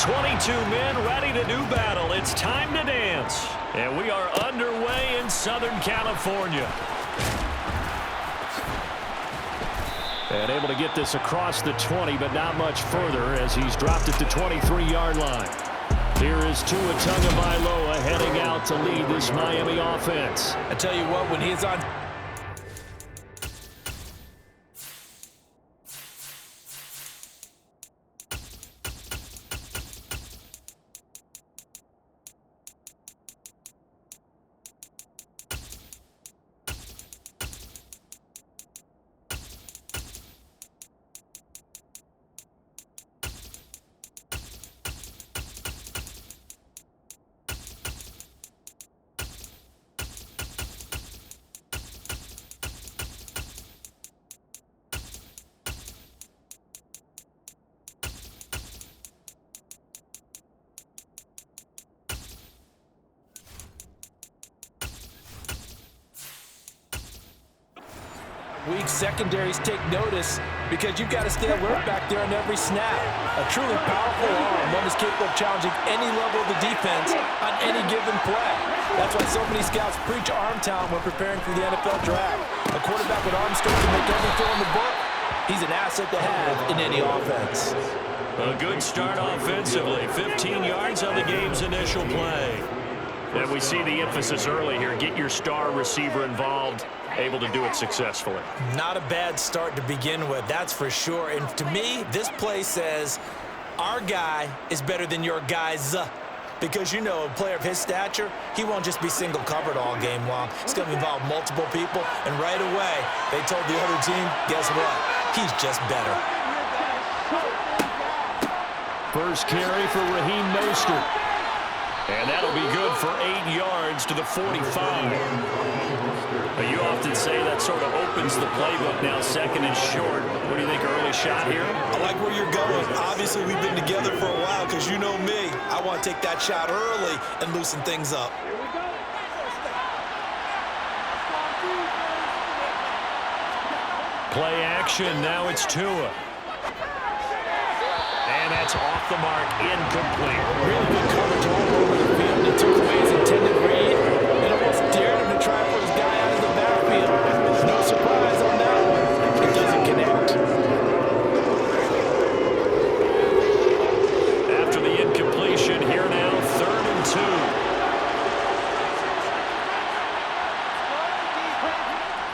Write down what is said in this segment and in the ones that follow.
22 men ready to do battle. It's time to dance. And we are underway in Southern California. And able to get this across the 20, but not much further as he's dropped it to 23-yard line. Here is Tua Tagovailoa heading out to lead this Miami offense. I tell you what, when he's on... Weak secondaries take notice because you've got to stay alert back there on every snap. A truly powerful arm, one that's capable of challenging any level of the defense on any given play. That's why so many scouts preach arm talent when preparing for the NFL draft. A quarterback with arm strength to make every throw in the book, he's an asset to have in any offense. A good start offensively. 15 yards on the game's initial play. And we see the emphasis early here. Get your star receiver involved, able to do it successfully. Not a bad start to begin with, that's for sure. And to me, this play says our guy is better than your guys. Because, you know, a player of his stature, he won't just be single covered all game long. It's going to involve multiple people. And right away, they told the other team, guess what? He's just better. First carry for Raheem Mostert. And that'll be good for 8 yards to the 45. But you often say that sort of opens the playbook now, second and short. What do you think, early shot here? I like where you're going. Obviously, we've been together for a while because you know me. I want to take that shot early and loosen things up. Play action. Now it's Tua. And that's off the mark, incomplete. Really good coverage all over the field. He took away his intended read and almost dared him to try to put his guy out of the backfield. No surprise on that one. It doesn't connect. After the incompletion, here now, 3rd and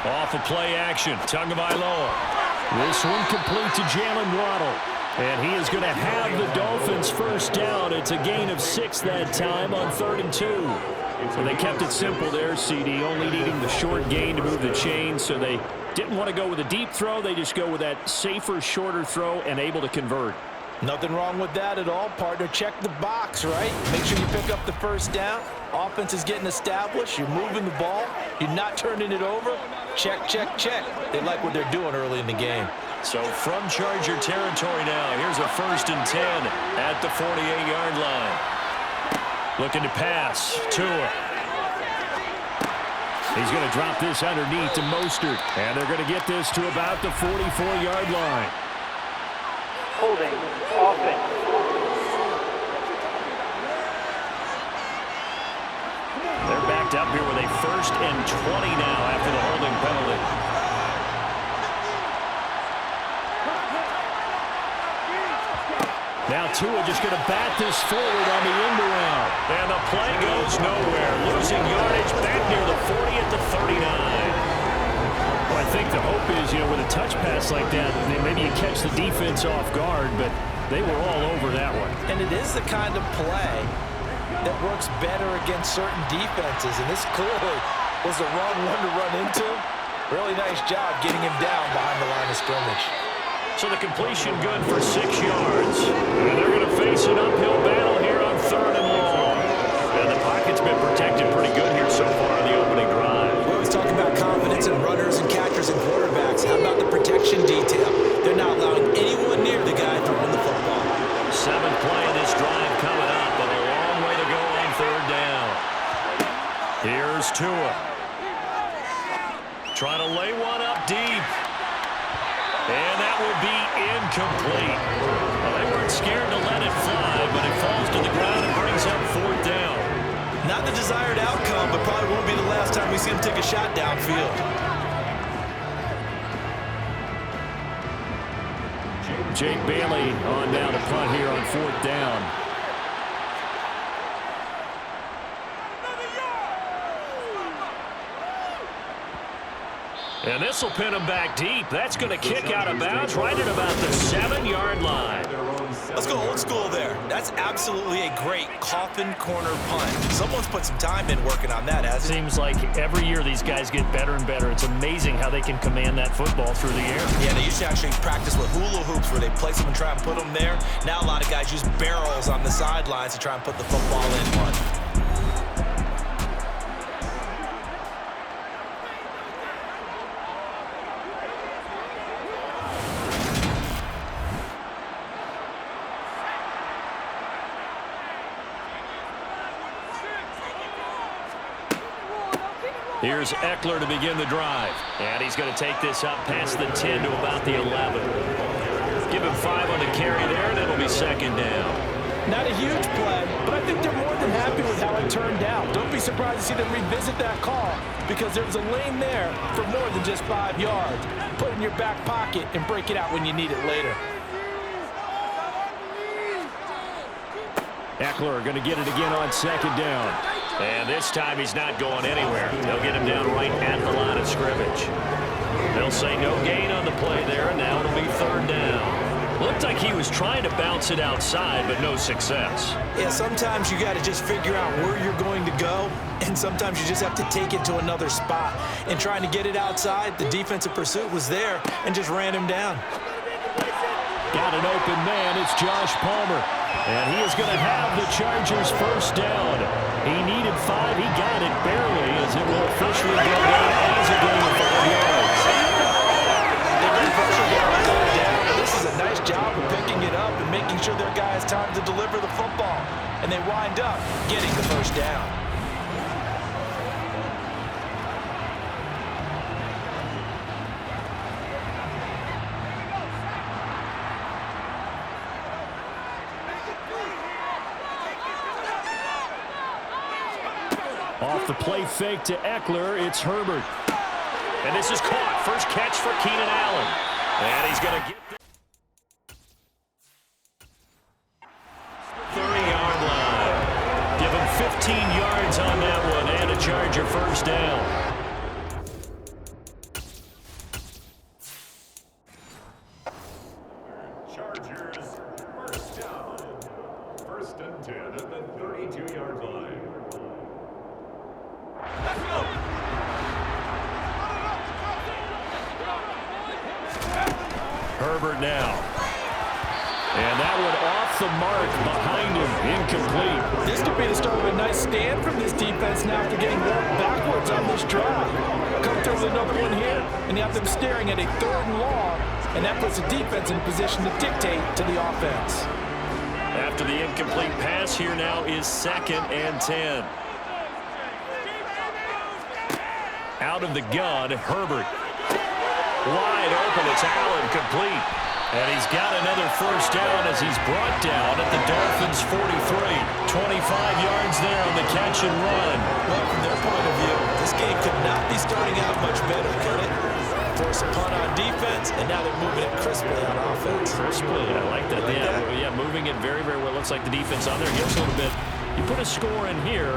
2. Off of play action, Tagovailoa. This one complete to Jalen Waddle. And he is going to have the Dolphins first down. It's a gain of 6 that time on 3rd and 2. So they kept it simple there, CD, only needing the short gain to move the chain. So they didn't want to go with a deep throw. They just go with that safer, shorter throw and able to convert. Nothing wrong with that at all, partner. Check the box, right? Make sure you pick up the first down. Offense is getting established. You're moving the ball. You're not turning it over. Check, check, check. They like what they're doing early in the game. So from Charger territory now, here's a 1st and 10 at the 48-yard line. Looking to pass. Tua. He's going to drop this underneath to Mostert. And they're going to get this to about the 44-yard line. Holding offense. They're backed up here with a 1st and 20 now after the holding penalty. Now Tua just going to bat this forward on the end around. And the play goes nowhere. Losing yardage back near the 40 at the 39. Well, I think the hope is, you know, with a touch pass like that, maybe you catch the defense off guard, but they were all over that one. And it is the kind of play that works better against certain defenses. And this clearly was the wrong one to run into. Really nice job getting him down behind the line of scrimmage. So the completion good for 6 yards. And they're going to face an uphill battle here on 3rd and long. And the pocket's been protected pretty good here so far in the opening drive. We always talk about confidence in runners and catchers and quarterbacks. How about the protection detail? They're not allowing anyone near the guy throwing the football. 7th play of this drive coming up, but a long way to go on 3rd down. Here's Tua. Trying to lay one up deep. And that that will be incomplete. Well, they weren't scared to let it fly, but it falls to the ground and brings up 4th down. Not the desired outcome, but probably won't be the last time we see him take a shot downfield. Jake Bailey on down to punt here on 4th down. And this will pin him back deep. That's going to kick out of bounds right at about the 7-yard line. Let's go old school there. That's absolutely a great coffin corner punt. Someone's put some time in working on that, hasn't it? Seems like every year these guys get better and better. It's amazing how they can command that football through the air. Yeah, they used to actually practice with hula hoops where they place them and try and put them there. Now a lot of guys use barrels on the sidelines to try and put the football in one. Here's Eckler to begin the drive. And he's going to take this up past the 10 to about the 11. Give him 5 on the carry there, and it'll be 2nd down. Not a huge play, but I think they're more than happy with how it turned out. Don't be surprised to see them revisit that call because there was a lane there for more than just 5 yards. Put it in your back pocket and break it out when you need it later. Eckler going to get it again on 2nd down. And this time he's not going anywhere. They'll get him down right at the line of scrimmage. They'll say no gain on the play there, and now it'll be 3rd down. Looked like he was trying to bounce it outside, but no success. Yeah, sometimes you got to just figure out where you're going to go, and sometimes you just have to take it to another spot. And trying to get it outside, the defensive pursuit was there and just ran him down. Got an open man. It's Josh Palmer. And he is going to have the Chargers' 1st down. He needed 5. He got it barely as it will officially go down as a gain of 5 yards. This is a nice job of picking it up and making sure their guy has time to deliver the football. And they wind up getting the 1st down. Off the play fake to Eckler, it's Herbert. And this is caught. First catch for Keenan Allen. And he's going to get the 30-yard line. Give him 15 yards on that one and a Charger 1st down. Chargers 1st down. 1st and 10 at the 32-yard line. Herbert now. And that one off the mark behind him. Incomplete. This could be the start of a nice stand from this defense now after getting worked backwards on this drive. Come through with another one here, and you have them staring at a 3rd and long, and that puts the defense in a position to dictate to the offense. After the incomplete pass, here now is 2nd and 10. Out of the gun, Herbert. Wide open, it's Allen, complete. And he's got another 1st down as he's brought down at the Dolphins' 43. 25 yards there on the catch and run. Well, from their point of view, this game could not be starting out much better, could it? Force a punt on defense, and now they're moving it crisply on offense. Crisply, I like that. Yeah, moving it very, very well. Looks like the defense on there gives a little bit. You put a score in here,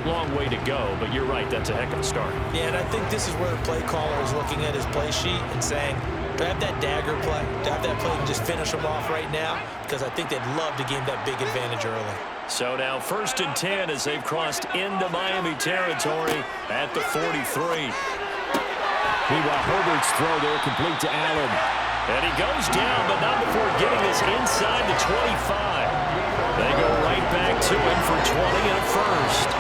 long way to go, but you're right, that's a heck of a start. Yeah, and I think this is where the play caller is looking at his play sheet and saying, do I have that dagger play? Do I have that play and just finish them off right now? Because I think they'd love to gain that big advantage early. So now 1st and 10 as they've crossed into Miami territory at the 43. Meanwhile, Herbert's throw there complete to Allen. And he goes down, but not before getting this inside the 25. They go right back to him for 20 and a 1st.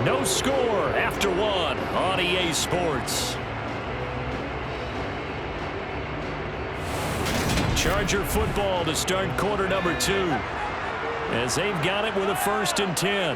No score after 1 on EA Sports. Charger football to start quarter number 2. As they've got it with a 1st and 10.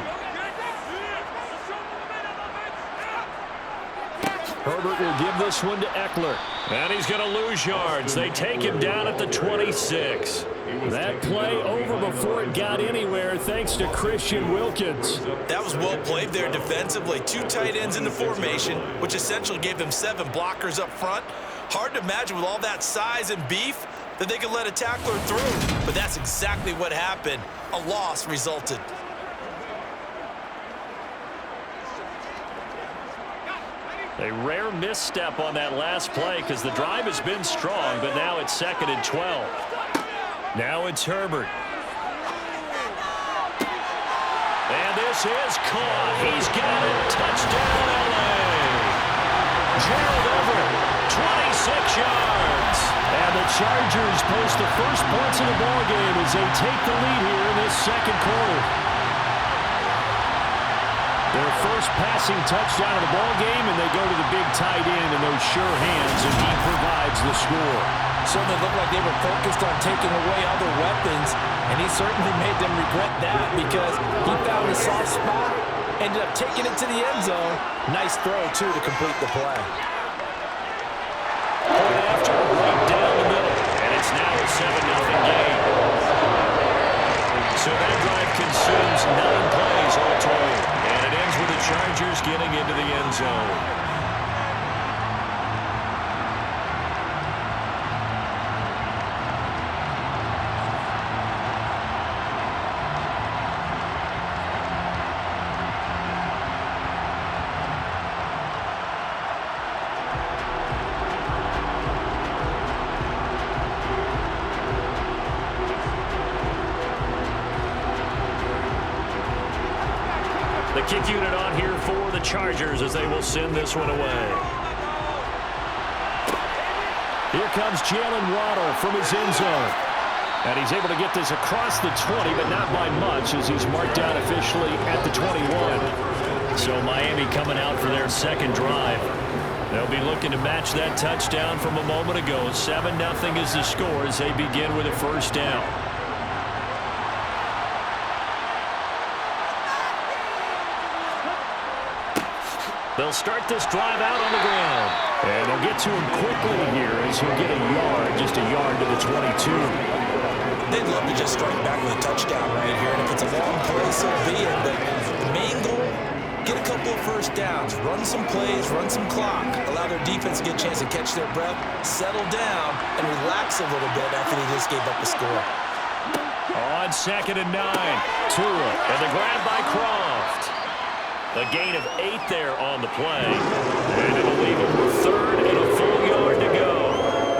Herbert will give this one to Eckler. And he's going to lose yards. They take him down at the 26. That play over before it got anywhere thanks to Christian Wilkins. That was well played there defensively. 2 tight ends in the formation, which essentially gave them 7 blockers up front. Hard to imagine with all that size and beef that they could let a tackler through. But that's exactly what happened. A loss resulted. A rare misstep on that last play because the drive has been strong, but now it's 2nd and 12. Now it's Herbert. And this is caught. He's got it. Touchdown, L.A. Gerald Everett, 26 yards. And the Chargers post the first points of the ballgame as they take the lead here in this 2nd quarter. Their first passing touchdown of the ballgame, and they go to the big tight end in those sure hands, and he provides the score. Certainly looked like they were focused on taking away other weapons, and he certainly made them regret that because he found a soft spot, ended up taking it to the end zone. Nice throw, too, to complete the play. Point after, right down the middle, and it's now a 7-0 game. So that drive consumes 9 plays all total. And it ends with the Chargers getting into the end zone. The kick unit on here for the Chargers as they will send this one away. Here comes Jalen Waddle from his end zone. And he's able to get this across the 20, but not by much as he's marked down officially at the 21. So Miami coming out for their 2nd drive. They'll be looking to match that touchdown from a moment ago. 7-0 is the score as they begin with a 1st down. They'll start this drive out on the ground. And they'll get to him quickly here as he'll get a yard, just a yard to the 22. They'd love to just strike back with a touchdown right here. And if it's a long play, so be it. But the main goal, get a couple of 1st downs, run some plays, run some clock, allow their defense to get a chance to catch their breath, settle down, and relax a little bit after they just gave up the score. On 2nd and 9, Tua, and the grab by Croft. A gain of 8 there on the play. And it'll leave him with 3rd and a full yard to go.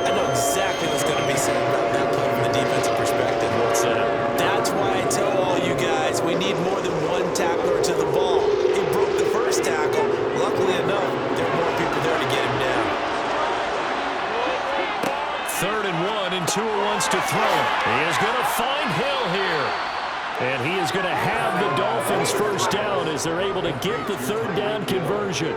I know exactly what's going to be said about that play from the defensive perspective. What's that? That's why I tell all you guys we need more than one tackler to the ball. He broke the 1st tackle. Luckily enough, there are more people there to get him down. 3rd and 1, and Tua wants to throw. He is going to find Hill here. And he is going to have the Dolphins 1st down as they're able to get the 3rd down conversion.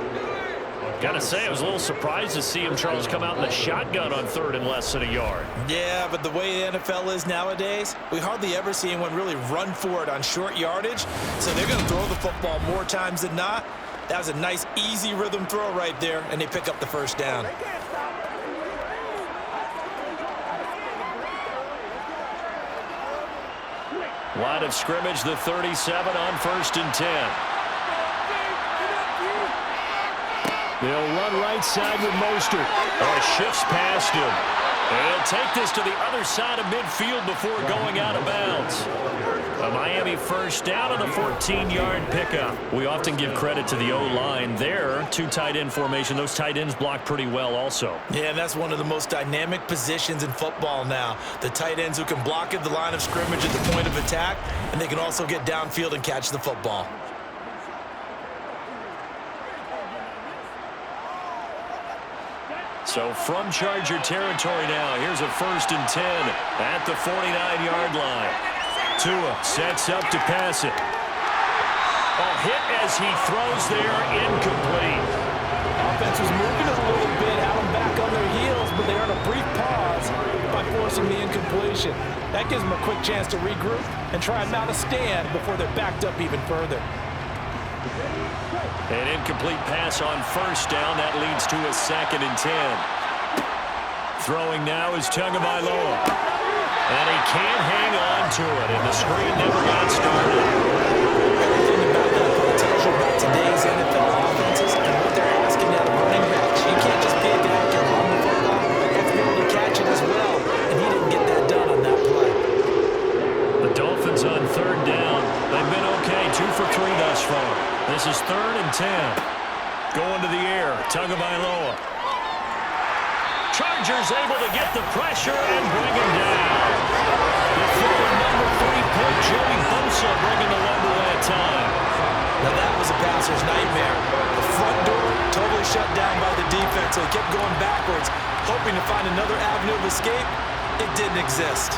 Got to say, I was a little surprised to see him, Charles, come out in the shotgun on 3rd and less than a yard. Yeah, but the way the NFL is nowadays, we hardly ever see anyone really run for it on short yardage. So they're going to throw the football more times than not. That was a nice, easy rhythm throw right there, and they pick up the 1st down. Line of scrimmage, the 37 on 1st and 10. They'll run right side with Mostert. Oh, shifts past him. They'll take this to the other side of midfield before going out of bounds. A Miami 1st down on a 14-yard pickup. We often give credit to the O-line there. 2 tight end formation. Those tight ends block pretty well also. Yeah, and that's one of the most dynamic positions in football now. The tight ends who can block at the line of scrimmage at the point of attack, and they can also get downfield and catch the football. So from Charger territory now, here's a 1st and 10 at the 49-yard line. Tua sets up to pass it. A hit as he throws there, incomplete. Offense was moving it a little bit, had them back on their heels, but they earned a brief pause by forcing the incomplete completion. That gives them a quick chance to regroup and try and mount a stand before they're backed up even further. An incomplete pass on first down. That leads to a 2nd and 10. Throwing now is Tagovailoa. And he can't hang on to it, and the screen never got started. Everything about that play tells you about today's NFL offenses and what they're asking out of running backs. You can't just be a guy who can run the football. You have to be able to catch it as well, and he didn't get that done on that play. The Dolphins on 3rd down. They've been okay, 2 for 3 thus far. This is 3rd and 10. Going to the air, Tagovailoa. Chargers able to get the pressure and bring him down. The former number 3 pick, Joey Bosa, bringing the lumber that time. Now that was a passer's nightmare. The front door totally shut down by the defense, so he kept going backwards, hoping to find another avenue of escape. It didn't exist.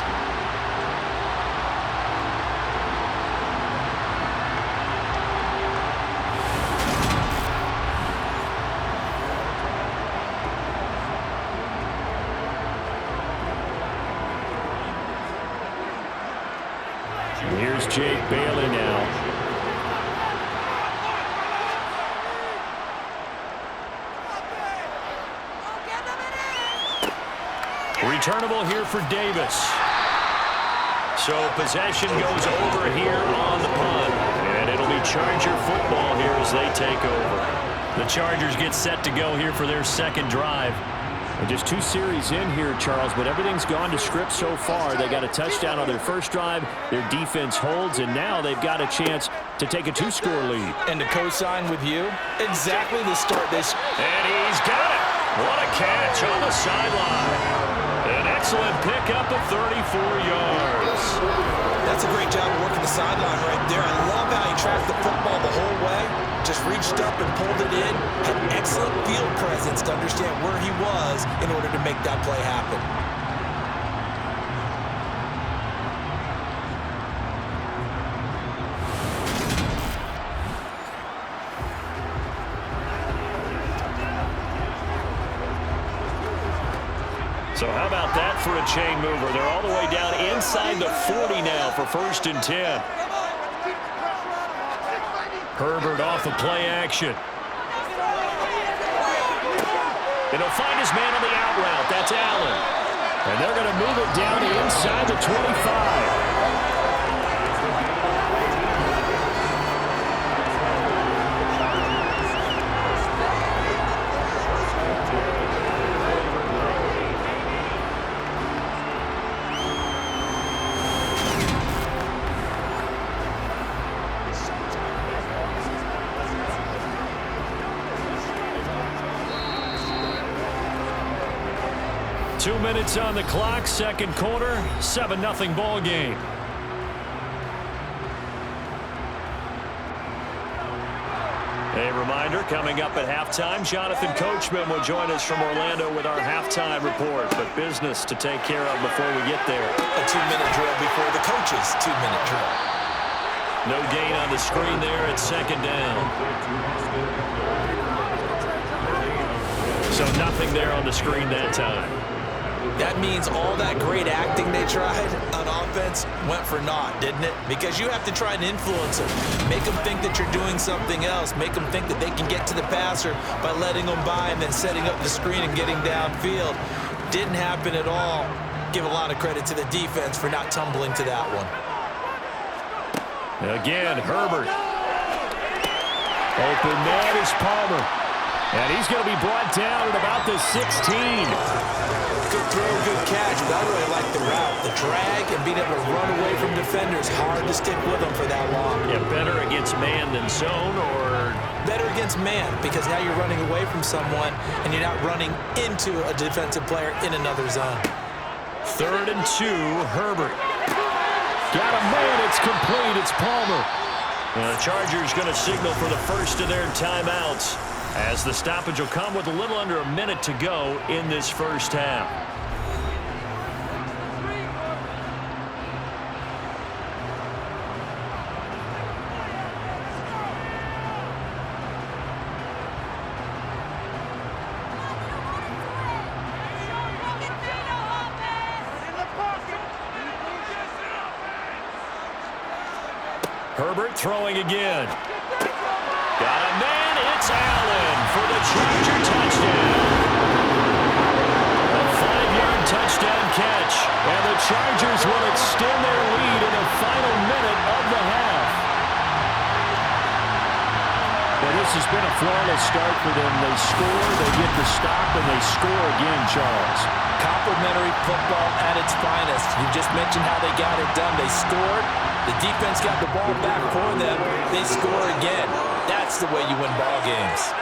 Here's Jake Bailey now. Returnable here for Davis. So possession goes over here on the punt. And it'll be Charger football here as they take over. The Chargers get set to go here for their 2nd drive. And just 2 series in here, Charles, but everything's gone to script so far. They got a touchdown on their first drive. Their defense holds, and now they've got a chance to take a 2-score lead. And to co-sign with you, exactly the start this. And he's got it. What a catch on the sideline. An excellent pickup of 34 yards. That's a great job of working the sideline right there. I love how he tracked the football the whole way. Just reached up and pulled it in. Had excellent field presence to understand where he was in order to make that play happen. So how about that for a chain mover? They're all the way down inside the 40 now for 1st and 10. Herbert off of play action. And he'll find his man on the out route. That's Allen. And they're going to move it down inside the 25. 2 minutes on the clock, 2nd quarter, 7-0 ball game. A reminder, coming up at halftime, Jonathan Coachman will join us from Orlando with our halftime report, but business to take care of before we get there. A 2-minute drill before the coach's 2-minute drill. No gain on the screen there at 2nd down. So nothing there on the screen that time. That means all that great acting they tried on offense went for naught, didn't it? Because you have to try and influence them. Make them think that you're doing something else. Make them think that they can get to the passer by letting them by and then setting up the screen and getting downfield. Didn't happen at all. Give a lot of credit to the defense for not tumbling to that one. Again, Herbert. Open man is Palmer. And he's going to be brought down at about the 16. Good throw, good catch, but I really like the route. The drag and being able to run away from defenders. Hard to stick with them for that long. Yeah, better against man than zone, or? Better against man, because now you're running away from someone and you're not running into a defensive player in another zone. 3rd and 2, Herbert. Got a man, it's complete, it's Palmer. The Chargers going to signal for the first of their timeouts, as the stoppage will come with a little under a minute to go in this first half. Herbert throwing again. Got a man. It's Allen for the Charger touchdown. A 5-yard touchdown catch. And the Chargers will extend their lead in the final minute of the half. Well, this has been a flawless start for them. They score, they get the stop, and they score again, Charles. Complimentary football at its finest. You just mentioned how they got it done. They scored. The defense got the ball back for them. They score again. That's the way you win ball games.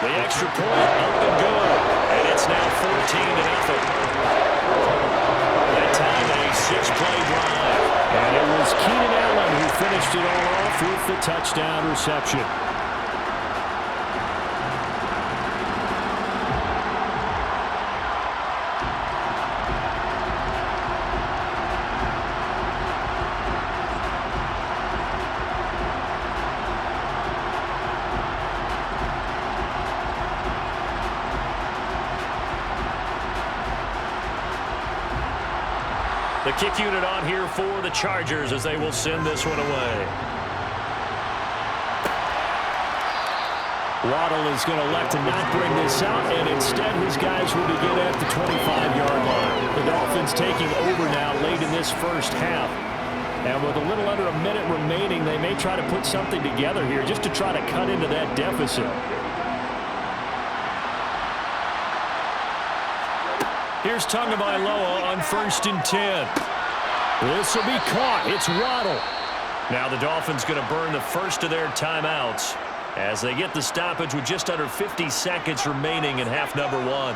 The extra point up and good. And it's now 14-0. That time a 6-play drive. And it was Keenan Allen who finished it all off with the touchdown reception. The kick unit on here for the Chargers as they will send this one away. Waddle is going to elect to not bring this out, and instead his guys will begin at the 25-yard line. The Dolphins taking over now late in this first half. And with a little under a minute remaining, they may try to put something together here just to try to cut into that deficit. Here's Tagovailoa on 1st and 10. This will be caught. It's Waddle. Now the Dolphins going to burn the first of their timeouts as they get the stoppage with just under 50 seconds remaining in half number 1.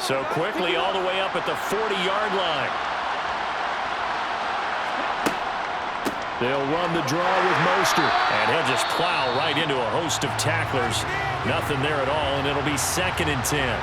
So quickly all the way up at the 40-yard line. They'll run the draw with Mostert, and he'll just plow right into a host of tacklers. Nothing there at all, and it'll be 2nd and 10.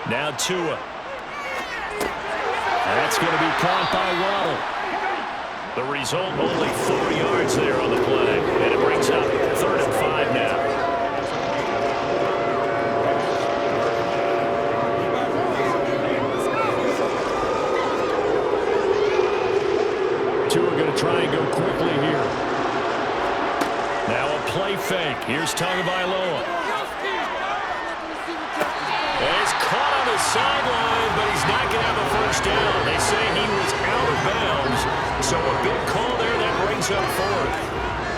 Now Tua. That's going to be caught by Waddle. The result, only 4 yards there on the play. And it brings up 3rd and 5 now. Tua going to try and go quickly here. Now a play fake. Here's Tagovailoa. It's caught on the sideline, but he's not going to have a first down. They say he was out of bounds, so a big call there that brings up 4th.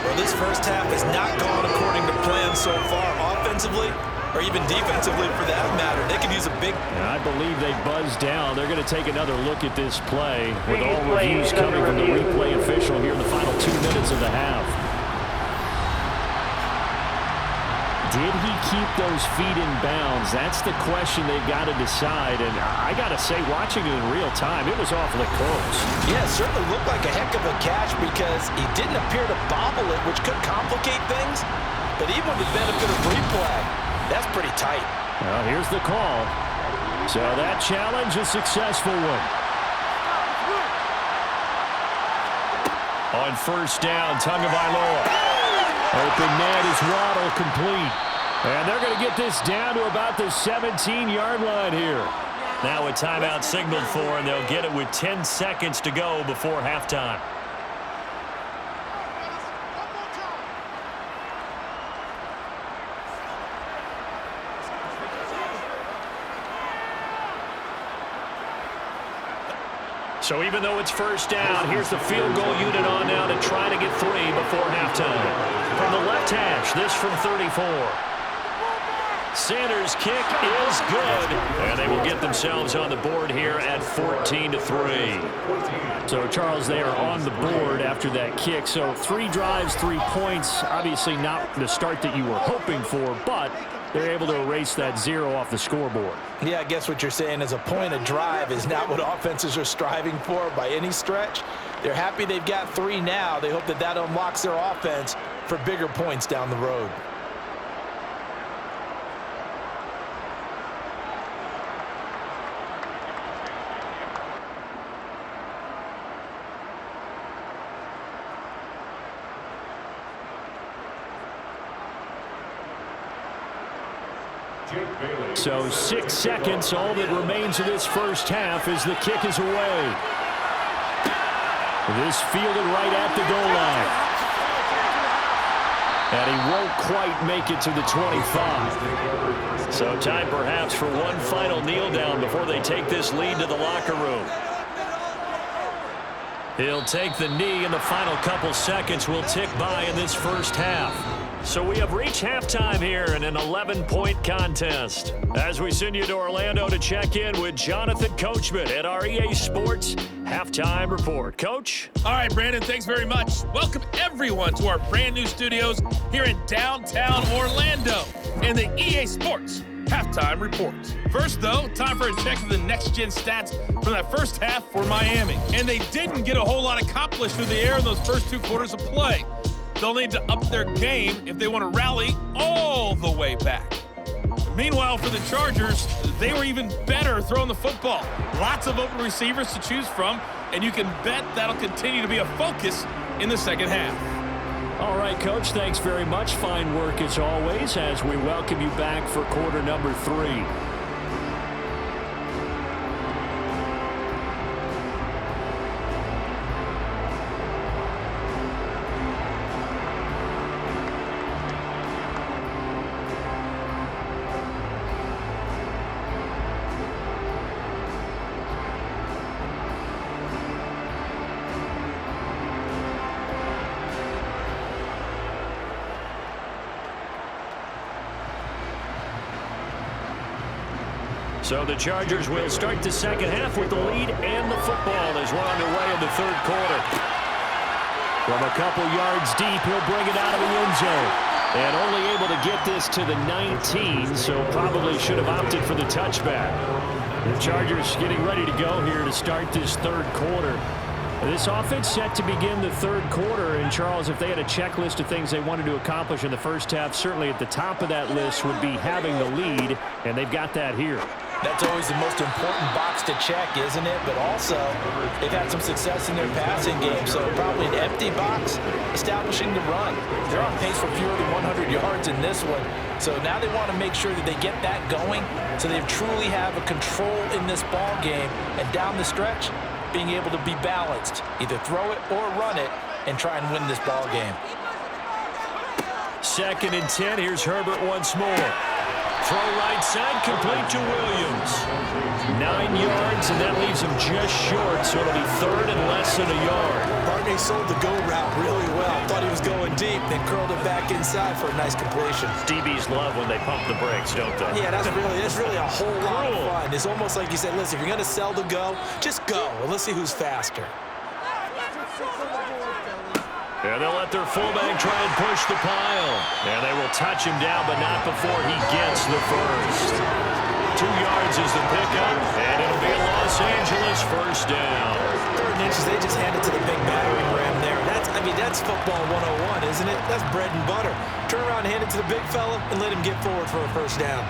Well, this first half has not gone according to plan so far, offensively or even defensively for that matter. They could use a big... I believe they buzzed down. They're going to take another look at this play with all reviews coming from the replay official here in the final 2 minutes of the half. Did he keep those feet in bounds? That's the question they've got to decide. And I got to say, watching it in real time, it was awfully close. Yeah, it certainly looked like a heck of a catch because he didn't appear to bobble it, which could complicate things. But even with the benefit of replay, that's pretty tight. Well, here's the call. So that challenge, a successful one. On 1st down, Tagovailoa. Open net is Waddle, complete. And they're going to get this down to about the 17-yard line here. Now a timeout signaled for, and they'll get it with 10 seconds to go before halftime. So even though it's 1st down, here's the field goal unit on now to try to get 3 before halftime. From the left hash, this from 34. Sanders' kick is good, and they will get themselves on the board here at 14-3. So, Charles, they are on the board after that kick. So, 3 drives, 3 points. Obviously not the start that you were hoping for, but they're able to erase that 0 off the scoreboard. Yeah, I guess what you're saying is a point of drive is not what offenses are striving for by any stretch. They're happy they've got 3 now. They hope that that unlocks their offense for bigger points down the road. So 6 seconds, all that remains of this first half as the kick is away. This fielded right at the goal line. And he won't quite make it to the 25. So time perhaps for one final kneel down before they take this lead to the locker room. He'll take the knee, and the final couple seconds will tick by in this first half. So we have reached halftime here in an 11-point contest. As we send you to Orlando to check in with Jonathan Coachman at our EA Sports Halftime Report. Coach? All right, Brandon, thanks very much. Welcome everyone to our brand new studios here in downtown Orlando and the EA Sports Halftime Report. First, though, time for a check of the next-gen stats from that first half for Miami. And they didn't get a whole lot accomplished through the air in those first 2 quarters of play. They'll need to up their game if they want to rally all the way back. Meanwhile, for the Chargers, they were even better throwing the football. Lots of open receivers to choose from, and you can bet that'll continue to be a focus in the second half. All right, Coach, thanks very much. Fine work as always as we welcome you back for quarter number 3. So the Chargers will start the second half with the lead and the football as we're underway in the third quarter. From a couple yards deep, he'll bring it out of the end zone. And only able to get this to the 19, so probably should have opted for the touchback. The Chargers getting ready to go here to start this third quarter. This offense set to begin the third quarter. And, Charles, if they had a checklist of things they wanted to accomplish in the first half, certainly at the top of that list would be having the lead, and they've got that here. That's always the most important box to check, isn't it? But also, they've had some success in their passing game, so probably an empty box establishing the run. They're on pace for fewer than 100 yards in this one, so now they want to make sure that they get that going so they truly have a control in this ball game, and down the stretch, being able to be balanced, either throw it or run it, and try and win this ball game. 2nd and 10. Here's Herbert once more. Throw right side, complete to Williams. 9 yards, and that leaves him just short, so it'll be 3rd and less than a yard. Barney sold the go route really well. Thought he was going deep, then curled it back inside for a nice completion. DBs love when they pump the brakes, don't they? Yeah, that's really a whole lot of fun. It's almost like you said, listen, if you're going to sell the go, just go, and let's see who's faster. And they'll let their fullback try and push the pile. And they will touch him down, but not before he gets the first. 2 yards is the pickup, and it'll be a Los Angeles first down. 3rd and inches, they just hand it to the big battering ram there. That's football 101, isn't it? That's bread and butter. Turn around and hand it to the big fella and let him get forward for a first down.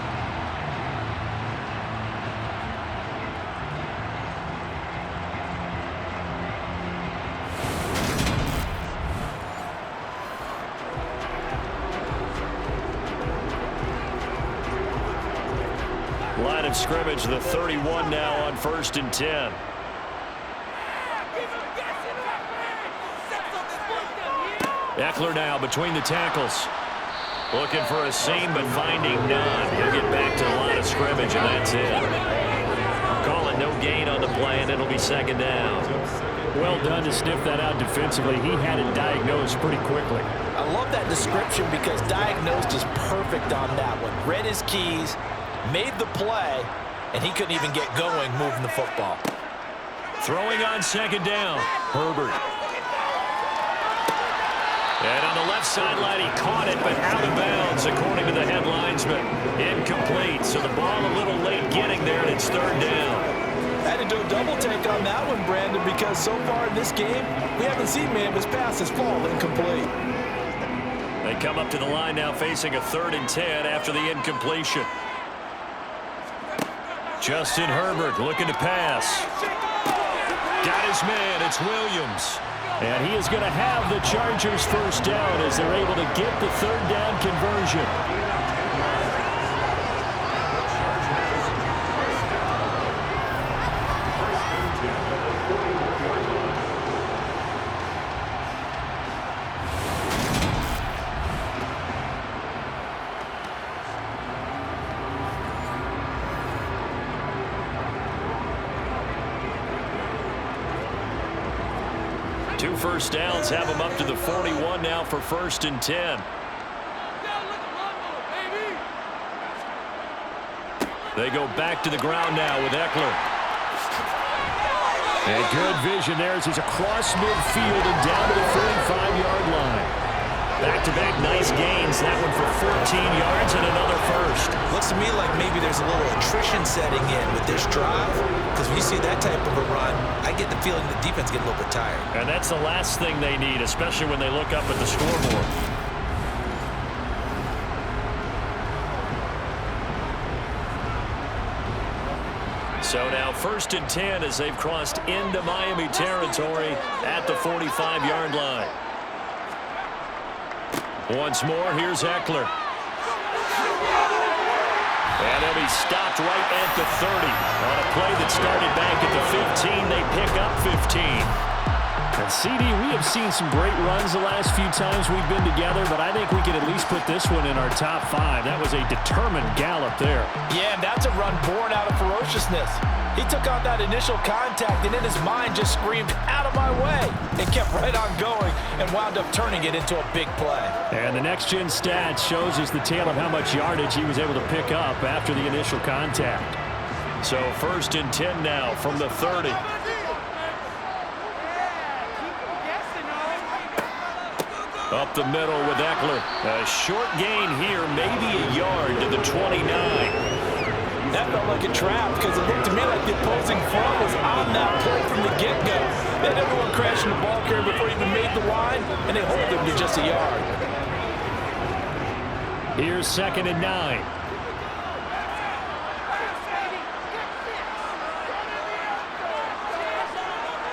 Line of scrimmage, the 31 now on 1st and 10. Eckler now between the tackles. Looking for a seam, but finding none. He'll get back to the line of scrimmage, and that's it. Call it no gain on the play, and it'll be 2nd down. Well done to sniff that out defensively. He had it diagnosed pretty quickly. I love that description because diagnosed is perfect on that one. Read his keys, made the play, and he couldn't even get going moving the football. Throwing on second down, Herbert. And on the left sideline, he caught it, but out of bounds, according to the head linesman. Incomplete, so the ball a little late getting there, and it's third down. I had to do a double take on that one, Brandon, because so far in this game, we haven't seen many of his passes fall incomplete. They come up to the line now facing a 3rd and 10 after the incompletion. Justin Herbert looking to pass. Got his man, it's Williams. And he is going to have the Chargers first down as they're able to get the 3rd down conversion. Two first downs have them up to the 41 now for 1st and 10. They go back to the ground now with Eckler. And good vision there as he's across midfield and down to the 45-yard line. Back-to-back nice gains. That one for 14 yards and another first. Looks to me like maybe there's a little attrition setting in with this drive, because when you see that type of a run, I get the feeling the defense get a little bit tired. And that's the last thing they need, especially when they look up at the scoreboard. So now 1st and 10 as they've crossed into Miami territory at the 45-yard line. Once more, here's Eckler. And he'll be stopped right at the 30. On a play that started back at the 15, they pick up 15. And CD, we have seen some great runs the last few times we've been together, but I think we can at least put this one in our top 5. That was a determined gallop there. Yeah, and that's a run born out of ferociousness. He took on that initial contact and in his mind just screamed, "Out of my way," and kept right on going and wound up turning it into a big play. And the next-gen stats shows us the tale of how much yardage he was able to pick up after the initial contact. So 1st and 10 now from the 30. Up the middle with Eckler. A short gain here, maybe a yard to the 29. That felt like a trap because it looked to me like the opposing front was on that play from the get-go. They had everyone crashing the ball carrier before he even made the line, and they hold him to just a yard. Here's 2nd and 9.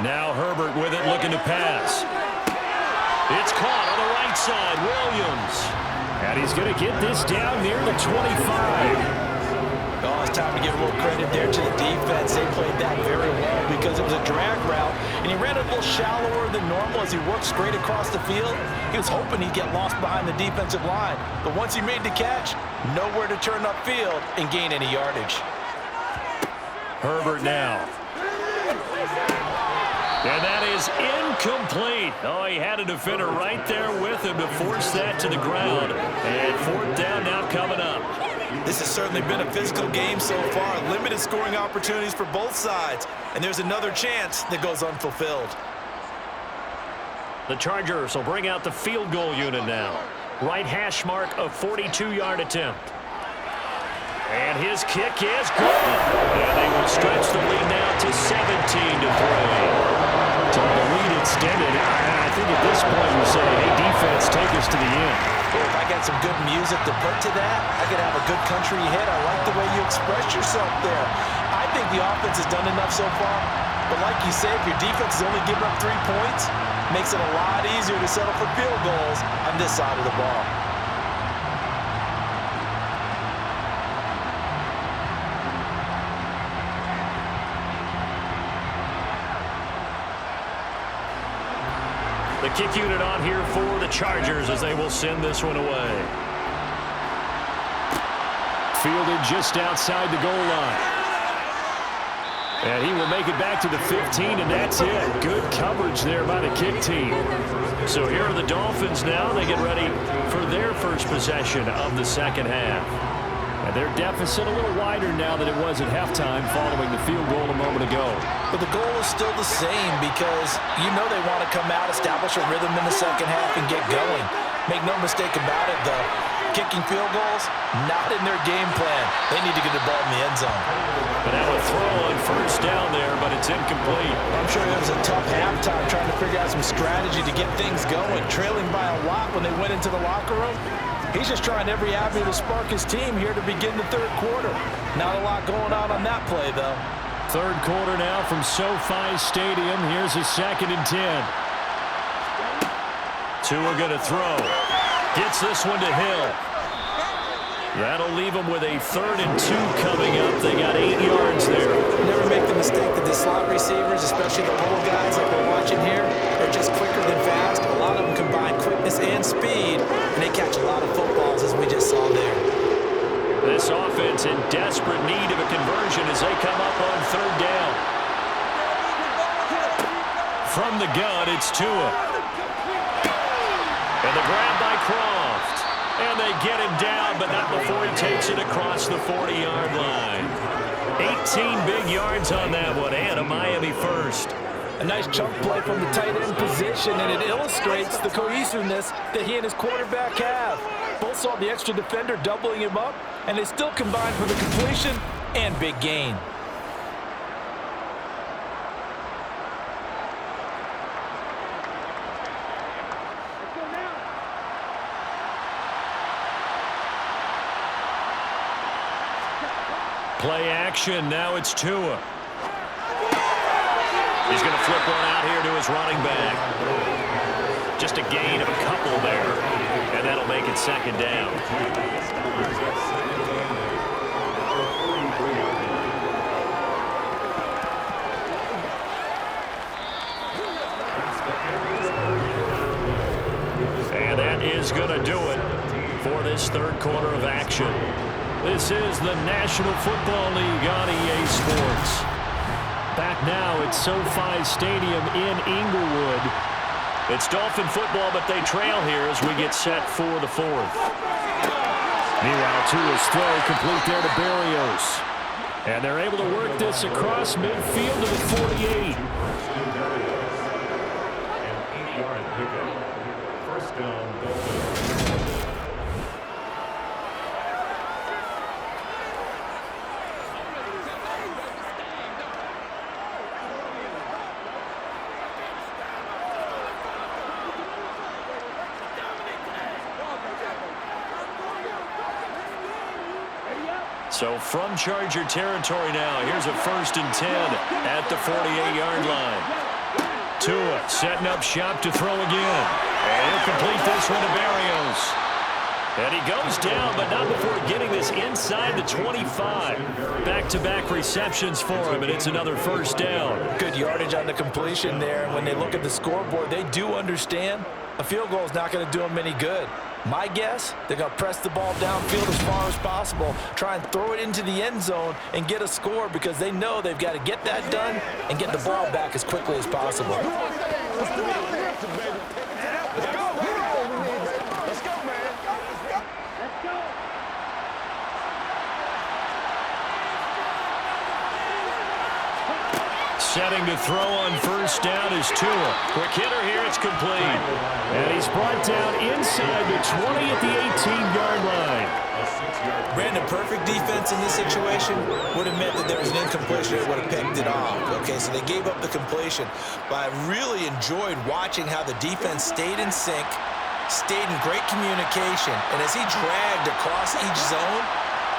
Now Herbert with it, looking to pass. It's caught on the right side, Williams. And he's going to get this down near the 25. Oh, it's time to give a little credit there to the defense. They played that very well because it was a drag route, and he ran a little shallower than normal as he worked straight across the field. He was hoping he'd get lost behind the defensive line, but once he made the catch, nowhere to turn upfield and gain any yardage. Herbert now. And that is incomplete. Oh, he had a defender right there with him to force that to the ground. And 4th down now coming up. This has certainly been a physical game so far. Limited scoring opportunities for both sides. And there's another chance that goes unfulfilled. The Chargers will bring out the field goal unit now. Right hash mark, a 42-yard attempt. And his kick is good. And they will stretch the lead now to 17-3. So the lead extended. I think at this point we say, hey, defense, take us to the end. Well, if I got some good music to put to that, I could have a good country hit. I like the way you express yourself there. I think the offense has done enough so far. But like you say, if your defense is only giving up 3 points, it makes it a lot easier to settle for field goals on this side of the ball. The kick unit on here for the Chargers as they will send this one away. Fielded just outside the goal line. And he will make it back to the 15, and that's it. Good coverage there by the kick team. So here are the Dolphins now. They get ready for their first possession of the second half. And their deficit a little wider now than it was at halftime following the field goal a moment ago. But the goal is still the same because you know they want to come out, establish a rhythm in the second half, and get going. Make no mistake about it, though. Kicking field goals, not in their game plan. They need to get the ball in the end zone. But now a throw on first down there, but it's incomplete. I'm sure it was a tough halftime trying to figure out some strategy to get things going. Trailing by a lot when they went into the locker room. He's just trying every avenue to spark his team here to begin the third quarter. Not a lot going on that play, though. Third quarter now from SoFi Stadium. Here's a 2nd and 10. Tua going to throw. Gets this one to Hill. That'll leave them with a 3rd and 2 coming up. They got 8 yards there. Never make the mistake that the slot receivers, especially the little guys like we're watching here, are just quicker than fast. A lot of them combine quickness and speed, and they catch a lot of footballs, as we just saw there. This offense in desperate need of a conversion as they come up on 3rd down. From the gun, it's Tua. And the grab by Croft. And they get him down, but not before he takes it across the 40-yard line. 18 big yards on that one, and a Miami first. A nice chunk play from the tight end position, and it illustrates the cohesiveness that he and his quarterback have. Both saw the extra defender doubling him up, and they still combined for the completion and big gain. Play action, now it's Tua. He's going to flip one out here to his running back. Just a gain of a couple there, and that'll make it 2nd down. And that is going to do it for this third quarter of action. This is the National Football League on EA Sports. Back now at SoFi Stadium in Inglewood. It's Dolphin football, but they trail here as we get set for the 4th. Meanwhile, Tua's throw complete there to Berrios. And they're able to work this across midfield to the 48. An 80-yard pickup. First down, Dolphins. So from Charger territory now, here's a 1st and 10 at the 48-yard line. Tua setting up shop to throw again. And he'll complete this one to Berrios. And he goes down, but not before getting this inside the 25. Back-to-back receptions for him, and it's another 1st down. Good yardage on the completion there. And when they look at the scoreboard, they do understand a field goal is not going to do them any good. My guess, they're going to press the ball downfield as far as possible, try and throw it into the end zone and get a score because they know they've got to get that done and get the ball back as quickly as possible. Setting to throw on 1st down is Tua. Quick hitter here, it's complete. And he's brought down inside the 20 at the 18-yard line. Brandon, perfect defense in this situation would have meant that there was an incompletion that would have picked it off. Okay, so they gave up the completion. But I really enjoyed watching how the defense stayed in sync, stayed in great communication. And as he dragged across each zone,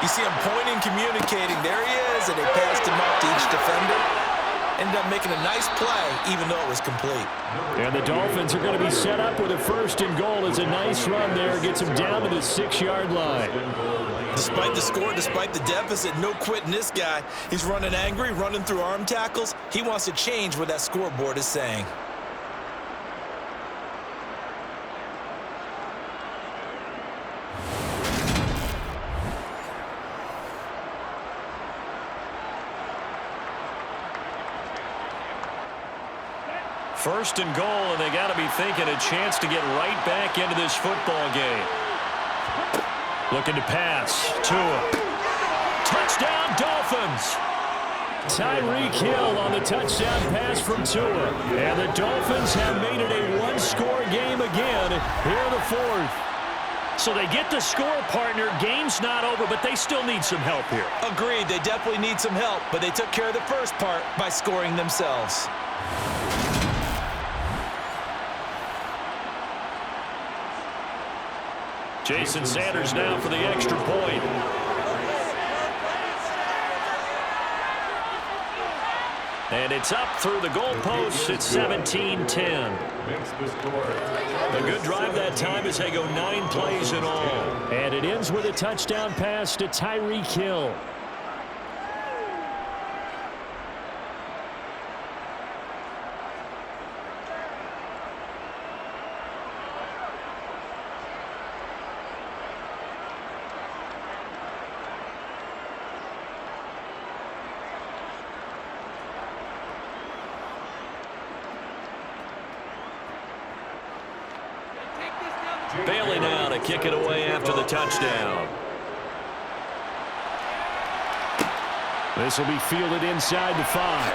you see him pointing, communicating. There he is, and they passed him up to each defender. Ended up making a nice play, even though it was complete. And the Dolphins are going to be set up with a 1st and goal as a nice run there. Gets them down to the 6-yard line. Despite the score, despite the deficit, no quitting this guy. He's running angry, running through arm tackles. He wants to change what that scoreboard is saying. First and goal, and they got to be thinking a chance to get right back into this football game. Looking to pass. Tua. Touchdown, Dolphins. Tyreek Hill on the touchdown pass from Tua. And the Dolphins have made it a one-score game again here in the fourth. So they get the score, partner. Game's not over, but they still need some help here. Agreed. They definitely need some help, but they took care of the first part by scoring themselves. Jason Sanders now for the extra point. And it's up through the goalposts. It's 17-10. A good drive that time as they go 9 plays in all. And it ends with a touchdown pass to Tyreek Hill. Bailey now to kick it away after the touchdown. This will be fielded inside the 5.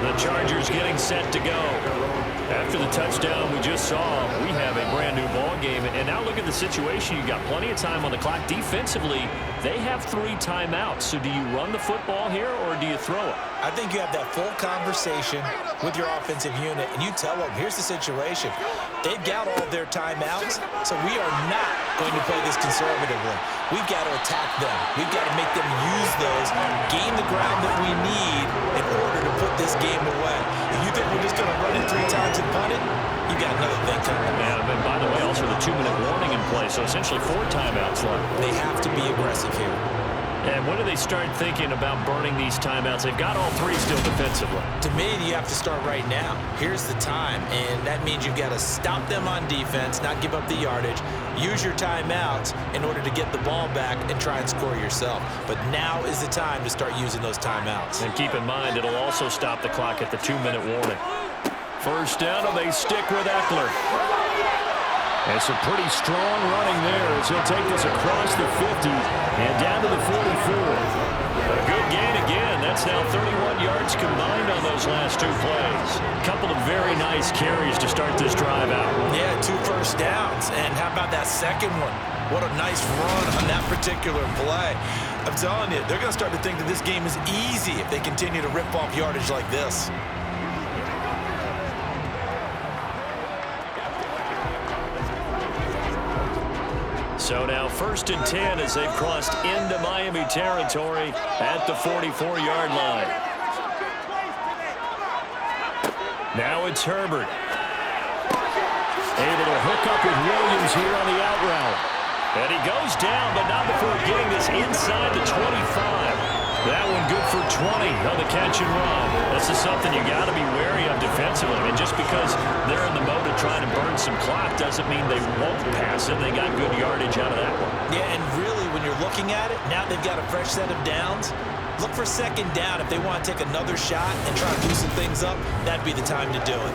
The Chargers getting set to go. After the touchdown we just saw, we have a brand new ball game. And now look at the situation. You've got plenty of time on the clock. Defensively, they have 3 timeouts. So do you run the football here or do you throw it? I think you have that full conversation with your offensive unit, and you tell them, here's the situation. They've got all their timeouts, so we are not going to play this conservatively. We've got to attack them. We've got to make them use those, gain the ground that we need in order to put this game away. If you think we're just going to run it 3 times and punt it, you got another thing coming. And by the way, also the 2-minute warning in play, so essentially 4 timeouts left. They have to be aggressive here. And when do they start thinking about burning these timeouts? They've got all 3 still defensively. To me, you have to start right now. Here's the time, and that means you've got to stop them on defense, not give up the yardage, use your timeouts in order to get the ball back and try and score yourself. But now is the time to start using those timeouts. And keep in mind, it'll also stop the clock at the 2-minute warning. First down, and they stick with Eckler. And some pretty strong running there as he'll take this across the 50 and down to the 44. A good gain again. That's now 31 yards combined on those last 2 plays. A couple of very nice carries to start this drive out. Yeah, 2 first downs. And how about that second one? What a nice run on that particular play. I'm telling you, they're going to start to think that this game is easy if they continue to rip off yardage like this. So now 1st and 10 as they've crossed into Miami territory at the 44-yard line. Now it's Herbert. Able to hook up with Williams here on the out route. And he goes down, but not before getting this inside the 25. That one good for 20 on the catch and run. This is something you got to be wary of defensively. I mean, just because they're in the mode of trying to burn some clock doesn't mean they won't pass it. They got good yardage out of that one. Yeah, and really, when you're looking at it, now they've got a fresh set of downs. Look for 2nd down. If they want to take another shot and try to loosen things up, that'd be the time to do it.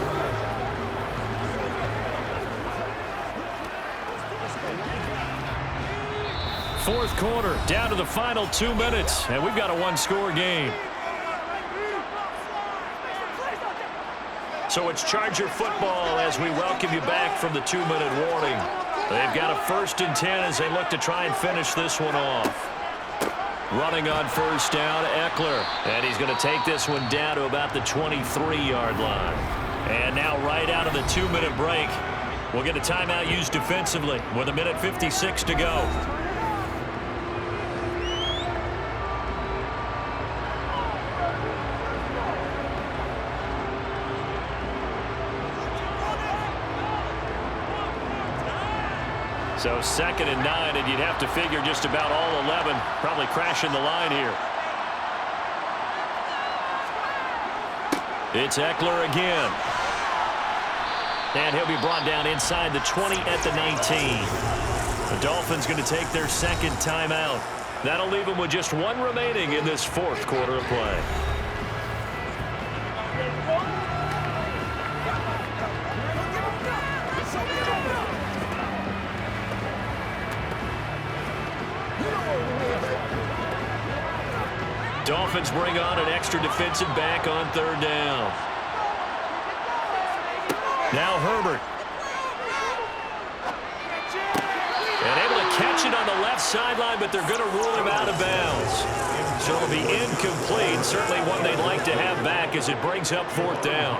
Fourth quarter, down to the final 2 minutes, and we've got a 1-score game. So it's Charger football as we welcome you back from the 2-minute warning. They've got a 1st and 10 as they look to try and finish this one off. Running on first down, Eckler. And he's going to take this one down to about the 23-yard line. And now right out of the 2-minute break, we'll get a timeout used defensively with 1:56 to go. So 2nd and 9, and you'd have to figure just about all 11 probably crashing the line here. It's Eckler again. And he'll be brought down inside the 20 at the 19. The Dolphins going to take their 2nd timeout. That'll leave them with just 1 remaining in this 4th quarter of play. Dolphins bring on an extra defensive back on third down. Now Herbert. And able to catch it on the left sideline, but they're going to rule him out of bounds. So it'll be incomplete. Certainly one they'd like to have back as it brings up fourth down.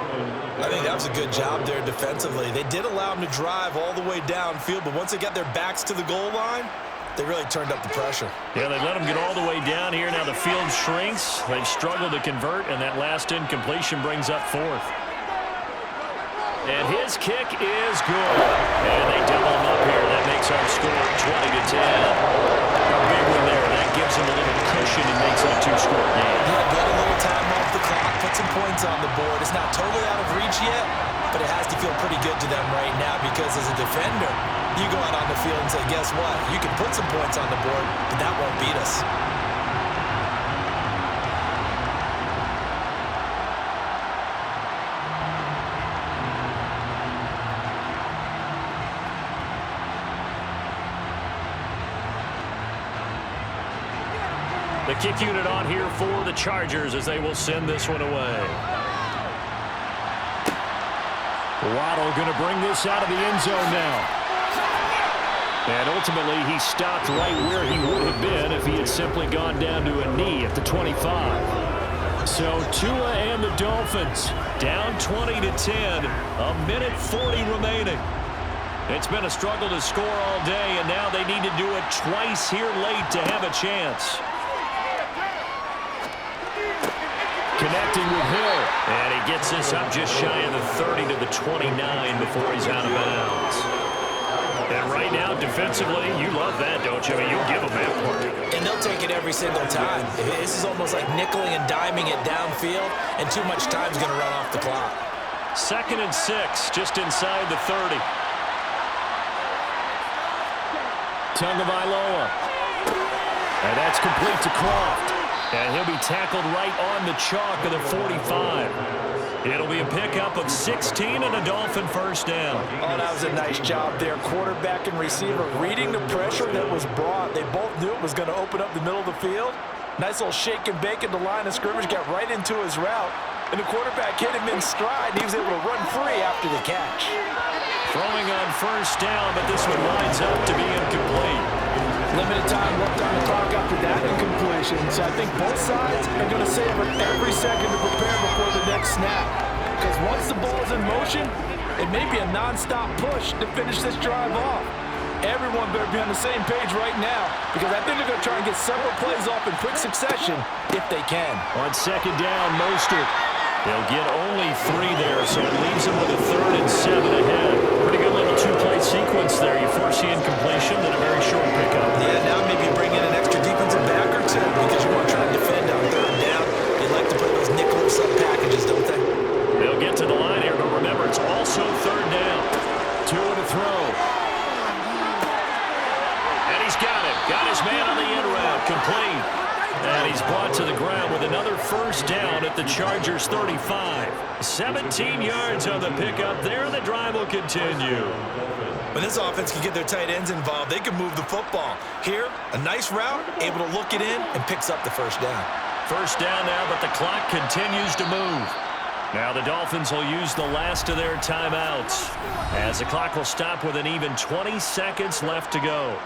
I think that was a good job there defensively. They did allow him to drive all the way downfield, but once they got their backs to the goal line, they really turned up the pressure. Yeah, they let him get all the way down here. Now the field shrinks. They've struggled to convert, and that last incompletion brings up fourth. And his kick is good. And they double him up here. That makes our score 20-10. A big one there. That gives him a little cushion and makes it a two-score game. Yeah, get a little time off the clock, put some points on the board. It's not totally out of reach yet, but it has to feel pretty good to them right now because as a defender, you go out on the field and say, guess what? You can put some points on the board, but that won't beat us. The kick unit on here for the Chargers as they will send this one away. Waddle going to bring this out of the end zone now. And ultimately he stopped right where he would have been if he had simply gone down to a knee at the 25. So Tua and the Dolphins down 20-10, a minute 40 remaining. It's been a struggle to score all day, and now they need to do it twice here late to have a chance. Connecting with Hill. And he gets this up just shy of the 30 to the 29 before he's out of bounds. And right now, defensively, you love that, don't you? I mean, you give them that part. And they'll take it every single time. This is almost like nickeling and diming it downfield, and too much time's going to run off the clock. 2nd and 6, just inside the 30. Tagovailoa. And that's complete to Croft. And he'll be tackled right on the chalk of the 45. It'll be a pickup of 16 and a Dolphin first down. Oh, that was a nice job there. Quarterback and receiver reading the pressure that was brought. They both knew it was going to open up the middle of the field. Nice little shake and bake at the line of scrimmage, got right into his route. And the quarterback hit him in stride. He was able to run free after the catch. Throwing on first down, but this one lines up to be incomplete. Limited time left on the clock after that incompletion. So I think both sides are going to savor every second to prepare before the next snap. Because once the ball's in motion, it may be a non-stop push to finish this drive off. Everyone better be on the same page right now because I think they're going to try and get several plays off in quick succession if they can. On second down, Mostert. They'll get only 3 there, so it leaves them with a 3rd and 7 ahead. Pretty good little two-play sequence there. You force the incompletion, then a very short pickup. Yeah, now maybe bring in an extra defensive back or two because you want to try to defend on 3rd down. They like to play those nickel sub packages, don't they? They'll get to the line here, but remember, it's also 3rd down. Tua to throw. And he's got it. Got his man on the in route. Complete. And he's brought to the ground with another first down at the Chargers 35. 17 yards on the pickup there. The drive will continue. When this offense can get their tight ends involved, they can move the football. Here, a nice route, able to look it in, and picks up the first down. First down now, but the clock continues to move. Now the Dolphins will use the last of their timeouts as the clock will stop with an even 20 seconds left to go.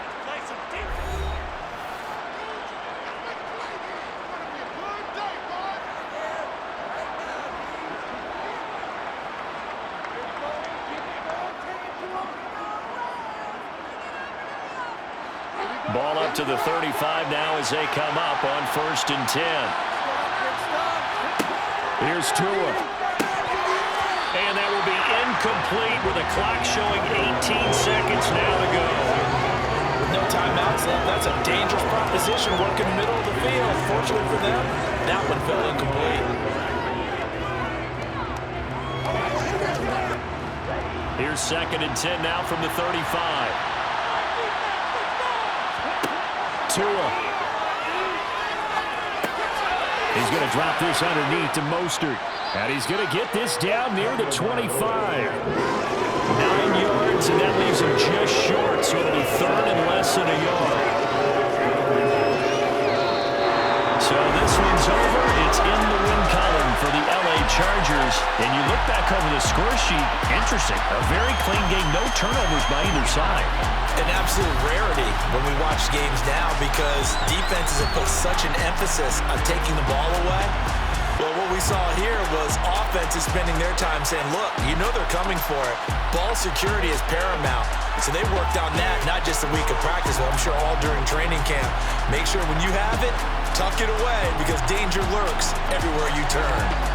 Ball up to the 35 now as they come up on 1st and 10. Here's Tua. And that will be incomplete with the clock showing 18 seconds now to go. With no timeouts left, that's a dangerous proposition working the middle of the field. Fortunately for them, that one fell incomplete. Here's 2nd and 10 now from the 35. Tua. He's going to drop this underneath to Mostert. And he's going to get this down near the 25. 9 yards, and that leaves him just short, so it'll be 3rd and less than a yard. So this one's over. in the win column for the LA Chargers. And you look back over the score sheet, interesting. A very clean game, no turnovers by either side. An absolute rarity when we watch games now because defenses have put such an emphasis on taking the ball away. Well, what we saw here was offenses spending their time saying, look, you know they're coming for it. Ball security is paramount. So they worked on that, not just a week of practice, but I'm sure all during training camp. Make sure when you have it, tuck it away because danger lurks everywhere you turn.